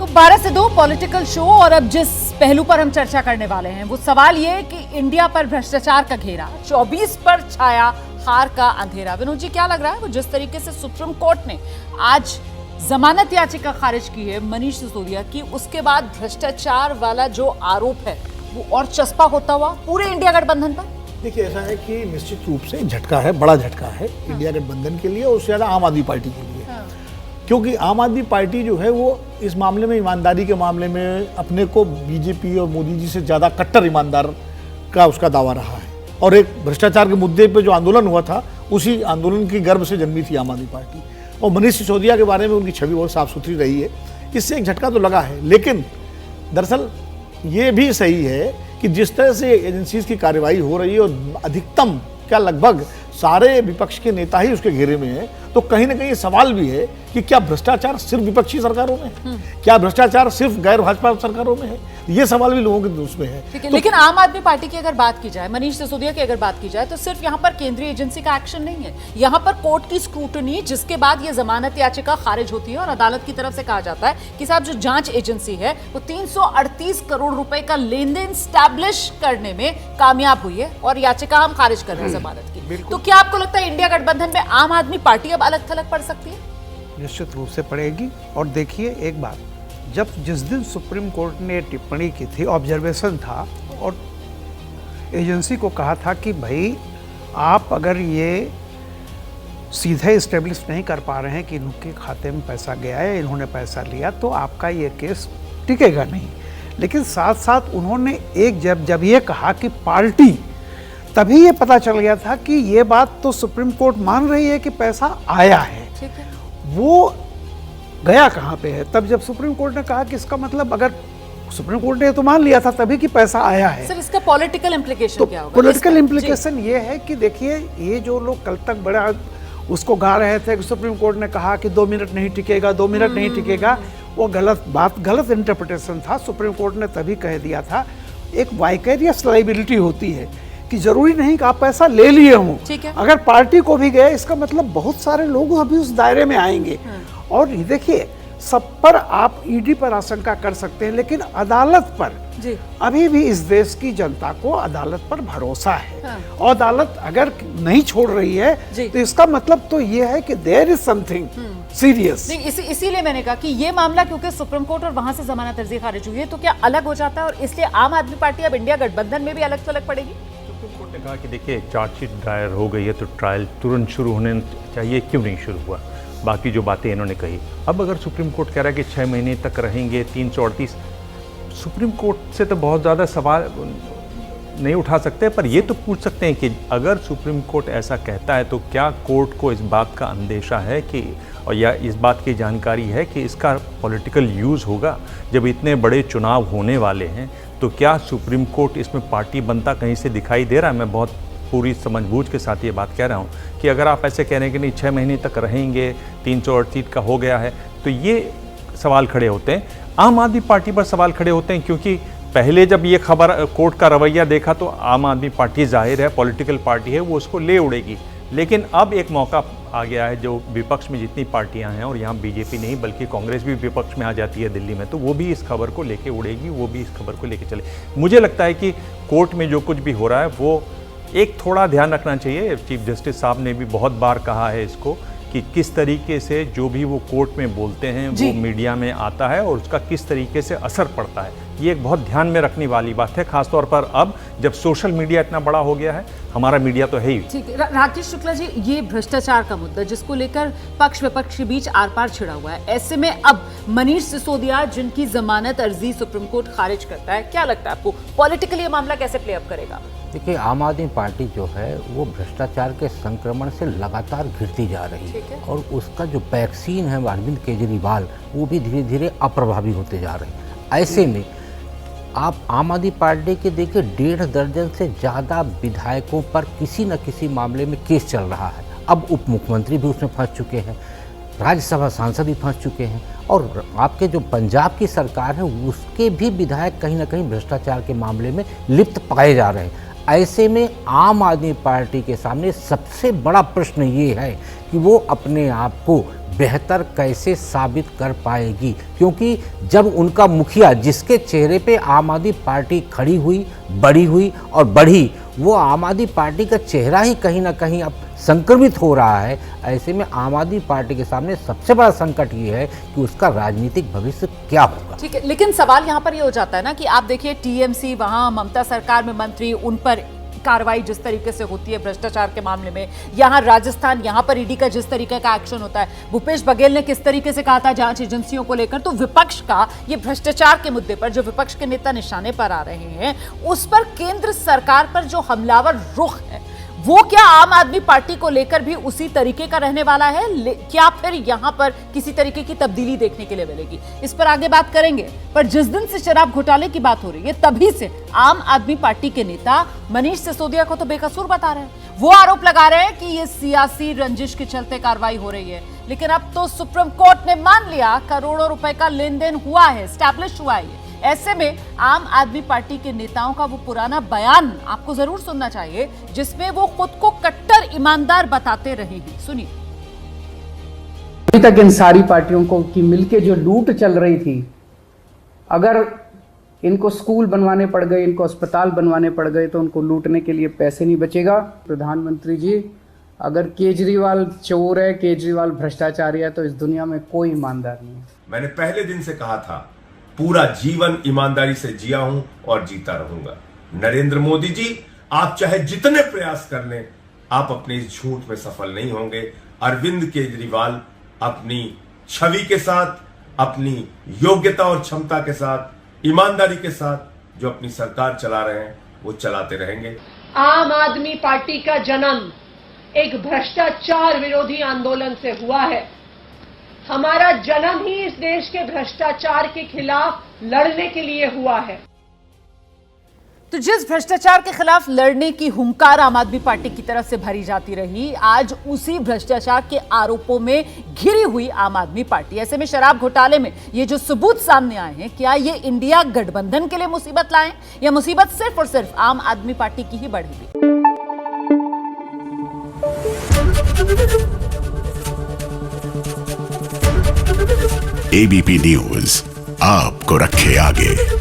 तो 12 से 2 political show, और अब जिस पहलू पर हम चर्चा करने वाले हैं वो सवाल ये है कि इंडिया पर भ्रष्टाचार का घेरा, 24 पर छाया हार का अंधेरा। विनोद जी, क्या लग रहा है वो जिस तरीके से सुप्रीम कोर्ट ने आज जमानत याचिका खारिज की है मनीष सिसोदिया की, उसके बाद भ्रष्टाचार वाला जो आरोप है वो और चस्पा होता हुआ पूरे इंडिया गठबंधन पर? देखिए, ऐसा है कि निश्चित रूप से झटका है, बड़ा झटका है इंडिया गठबंधन के लिए और उससे ज़्यादा आम आदमी पार्टी के लिए। क्योंकि आम आदमी पार्टी जो है वो इस मामले में, ईमानदारी के मामले में, अपने को बीजेपी और मोदी जी से ज़्यादा कट्टर ईमानदार का उसका दावा रहा है। और एक भ्रष्टाचार के मुद्दे पे जो आंदोलन हुआ था, उसी आंदोलन की गर्भ से जन्मी थी आम आदमी पार्टी। और मनीष सिसोदिया के बारे में उनकी छवि बहुत साफ सुथरी रही है, इससे एक झटका तो लगा है। लेकिन दरअसल ये भी सही है कि जिस तरह से एजेंसीज की कार्रवाई हो रही है और अधिकतम क्या लगभग सारे विपक्ष के नेता ही उसके घेरे में हैं, तो कहीं ना कहीं सवाल भी है कि क्या भ्रष्टाचार सिर्फ विपक्षी सरकारों में है, क्या भ्रष्टाचार सिर्फ गैर भाजपा सरकारों में है? ये सवाल भी लोगों के उसमें है। तो लेकिन आम आदमी पार्टी की अगर बात की जाए, मनीष सिसोदिया की अगर बात की जाए, तो सिर्फ यहाँ पर केंद्रीय एजेंसी का एक्शन नहीं है, यहाँ पर कोर्ट की स्क्रूटनी, जिसके बाद ये जमानत याचिका खारिज होती है और अदालत की तरफ से कहा जाता है कि साहब जो जांच एजेंसी है वो 338 करोड़ रुपए का लेन देन स्टैब्लिश करने में कामयाब हुई है और याचिका हम खारिज कर रहे हैं जमानत की। तो क्या आपको लगता है इंडिया गठबंधन में आम आदमी पार्टी अब अलग थलग पड़ सकती है? निश्चित रूप से पड़ेगी। और देखिए एक बात, जिस दिन सुप्रीम कोर्ट ने टिप्पणी की थी, ऑब्जर्वेशन था और एजेंसी को कहा था कि भाई आप अगर ये सीधे इस्टेब्लिश नहीं कर पा रहे हैं कि इनके खाते में पैसा गया है, इन्होंने पैसा लिया, तो आपका ये केस टिकेगा नहीं। लेकिन साथ साथ उन्होंने जब ये कहा कि पार्टी, तभी ये पता चल गया था कि ये बात तो सुप्रीम कोर्ट मान रही है कि पैसा आया है। ठीक है, वो गया कहाँ पे है? तब जब सुप्रीम कोर्ट ने कहा कि इसका मतलब, अगर सुप्रीम कोर्ट ने तो मान लिया था तभी कि पैसा आया है, सर इसका पॉलिटिकल इम्प्लीकेशन तो क्या होगा? पॉलिटिकल इम्प्लीकेशन ये है कि देखिए, ये जो लोग कल तक बड़ा उसको गा रहे थे कि सुप्रीम कोर्ट ने कहा कि 2 मिनट नहीं टिकेगा, 2 मिनट नहीं टिकेगा, वो गलत इंटरप्रिटेशन था। सुप्रीम कोर्ट ने तभी कह दिया था, एक वाइकेरियस लायबिलिटी होती है कि जरूरी नहीं कि आप पैसा ले लिए हों, अगर पार्टी को भी गए, इसका मतलब बहुत सारे लोग अभी उस दायरे में आएंगे। और देखिए, सब पर आप ईडी पर आशंका कर सकते हैं, लेकिन अदालत पर जी, अभी भी इस देश की जनता को अदालत पर भरोसा है। और अदालत अगर नहीं छोड़ रही है तो इसका मतलब तो ये है कि देयर इज समथिंग सीरियस। इसीलिए मैंने कहा कि ये मामला क्योंकि सुप्रीम कोर्ट और वहां से जमानत अर्जी खारिज हुई है, तो क्या अलग हो जाता है और इसलिए आम आदमी पार्टी अब इंडिया गठबंधन में भी अलग थलग पड़ेगी? सुप्रीम कोर्ट ने कहा कि देखिए, चार्जशीट दायर हो गई है तो ट्रायल तुरंत शुरू होने चाहिए, क्यों नहीं शुरू हुआ? बाकी जो बातें इन्होंने कही, अब अगर सुप्रीम कोर्ट कह रहा है कि 6 महीने तक रहेंगे 338, सुप्रीम कोर्ट से तो बहुत ज़्यादा सवाल नहीं उठा सकते, पर ये तो पूछ सकते हैं कि अगर सुप्रीम कोर्ट ऐसा कहता है तो क्या कोर्ट को इस बात का अंदेशा है कि, और या इस बात की जानकारी है कि इसका पॉलिटिकल यूज़ होगा? जब इतने बड़े चुनाव होने वाले हैं तो क्या सुप्रीम कोर्ट इसमें पार्टी बनता कहीं से दिखाई दे रहा है? मैं बहुत पूरी समझबूझ के साथ ये बात कह रहा हूँ कि अगर आप ऐसे कह रहे हैं कि नहीं 6 महीने तक रहेंगे, 338 का हो गया है, तो ये सवाल खड़े होते हैं। आम आदमी पार्टी पर सवाल खड़े होते हैं, क्योंकि पहले जब ये खबर कोर्ट का रवैया देखा तो आम आदमी पार्टी, जाहिर है पॉलिटिकल पार्टी है, वो उसको ले उड़ेगी। लेकिन अब एक मौका आ गया है, जो विपक्ष में जितनी पार्टियां हैं, और यहाँ बीजेपी नहीं बल्कि कांग्रेस भी विपक्ष में आ जाती है दिल्ली में, तो वो भी इस खबर को लेके उड़ेगी, वो भी इस खबर को लेके चले। मुझे लगता है कि कोर्ट में जो कुछ भी हो रहा है वो एक थोड़ा ध्यान रखना चाहिए। चीफ जस्टिस साहब ने भी बहुत बार कहा है इसको कि किस तरीके से जो भी वो कोर्ट में बोलते हैं वो मीडिया में आता है और उसका किस तरीके से असर पड़ता है। ये एक बहुत ध्यान में रखने वाली बात है, खासतौर पर अब जब सोशल मीडिया इतना बड़ा हो गया है। हमारा मीडिया तो है ही। ठीक है, राकेश शुक्ला जी, ये भ्रष्टाचार का मुद्दा जिसको लेकर पक्ष विपक्ष के बीच आर पार छिड़ा हुआ है, ऐसे में अब मनीष सिसोदिया जिनकी जमानत अर्जी सुप्रीम कोर्ट खारिज करता है, क्या लगता है आपको पॉलिटिकली ये मामला कैसे प्ले अप करेगा? देखिए, आम आदमी पार्टी जो है वो भ्रष्टाचार के संक्रमण से लगातार घिरती जा रही है और उसका जो वैक्सीन है अरविंद केजरीवाल, वो भी धीरे धीरे अप्रभावी होते जा रहे हैं। ऐसे में आप आम आदमी पार्टी के देखिए 1.5 दर्जन से ज़्यादा विधायकों पर किसी न किसी मामले में केस चल रहा है। अब उप मुख्यमंत्री भी उसमें फंस चुके हैं, राज्यसभा सांसद भी फंस चुके हैं, और आपके जो पंजाब की सरकार है उसके भी विधायक कहीं ना कहीं भ्रष्टाचार के मामले में लिप्त पाए जा रहे हैं। ऐसे में आम आदमी पार्टी के सामने सबसे बड़ा प्रश्न ये है कि वो अपने आप को बेहतर कैसे साबित कर पाएगी, क्योंकि जब उनका मुखिया जिसके चेहरे पे आम आदमी पार्टी खड़ी हुई, बड़ी हुई और बढ़ी, वो आम आदमी पार्टी का चेहरा ही कहीं ना कहीं अब संक्रमित हो रहा है, ऐसे में आम आदमी पार्टी के सामने सबसे बड़ा संकट ये है कि उसका राजनीतिक भविष्य क्या होगा। ठीक है, लेकिन सवाल यहाँ पर ये हो जाता है ना कि आप देखिए टीएमसी वहां ममता सरकार में मंत्री, उन पर कार्रवाई जिस तरीके से होती है भ्रष्टाचार के मामले में, यहाँ राजस्थान, यहाँ पर ईडी का जिस तरीके का एक्शन होता है, भूपेश बघेल ने किस तरीके से कहा था जांच एजेंसियों को लेकर, तो विपक्ष का ये भ्रष्टाचार के मुद्दे पर जो विपक्ष के नेता निशाने पर आ रहे हैं, उस पर केंद्र सरकार पर जो हमलावर रुख है, वो क्या आम आदमी पार्टी को लेकर भी उसी तरीके का रहने वाला है? क्या फिर यहां पर किसी तरीके की तब्दीली देखने के लिए मिलेगी? इस पर आगे बात करेंगे। पर जिस दिन से शराब घोटाले की बात हो रही है, तभी से आम आदमी पार्टी के नेता मनीष सिसोदिया को तो बेकसूर बता रहे हैं। वो आरोप लगा रहे हैं कि ये सियासी रंजिश के चलते कार्रवाई हो रही है, लेकिन अब तो सुप्रीम कोर्ट ने मान लिया करोड़ों रुपए का लेन देन हुआ है, स्टैब्लिश हुआ है। ऐसे में आम आदमी पार्टी के नेताओं का वो पुराना बयान आपको जरूर सुनना चाहिए, जिसमें वो खुद को कट्टर ईमानदार बताते रहे हैं। सुनिए। अभी तक इन सारी पार्टियों को की मिलके जो लूट चल रही थी, अगर इनको स्कूल बनवाने पड़ गए, इनको अस्पताल बनवाने पड़ गए, तो उनको लूटने के लिए पैसे नहीं बचेगा। प्रधानमंत्री जी, अगर केजरीवाल चोर है, केजरीवाल भ्रष्टाचारी है, तो इस दुनिया में कोई ईमानदार नहीं है। मैंने पहले दिन से कहा था, पूरा जीवन ईमानदारी से जिया हूं और जीता रहूंगा। नरेंद्र मोदी जी, आप चाहे जितने प्रयास कर लें, आप अपने इस झूठ में सफल नहीं होंगे। अरविंद केजरीवाल अपनी छवि के साथ, अपनी योग्यता और क्षमता के साथ, ईमानदारी के साथ जो अपनी सरकार चला रहे हैं, वो चलाते रहेंगे। आम आदमी पार्टी का जन्म एक भ्रष्टाचार विरोधी आंदोलन से हुआ है। हमारा जन्म ही इस देश के भ्रष्टाचार के खिलाफ लड़ने के लिए हुआ है। तो जिस भ्रष्टाचार के खिलाफ लड़ने की हुंकार आम आदमी पार्टी की तरफ से भरी जाती रही, आज उसी भ्रष्टाचार के आरोपों में घिरी हुई आम आदमी पार्टी। ऐसे में शराब घोटाले में ये जो सबूत सामने आए हैं, क्या ये इंडिया गठबंधन के लिए मुसीबत लाएं, या मुसीबत सिर्फ और सिर्फ आम आदमी पार्टी की ही बढ़ेगी? एबीपी न्यूज आपको रखे आगे।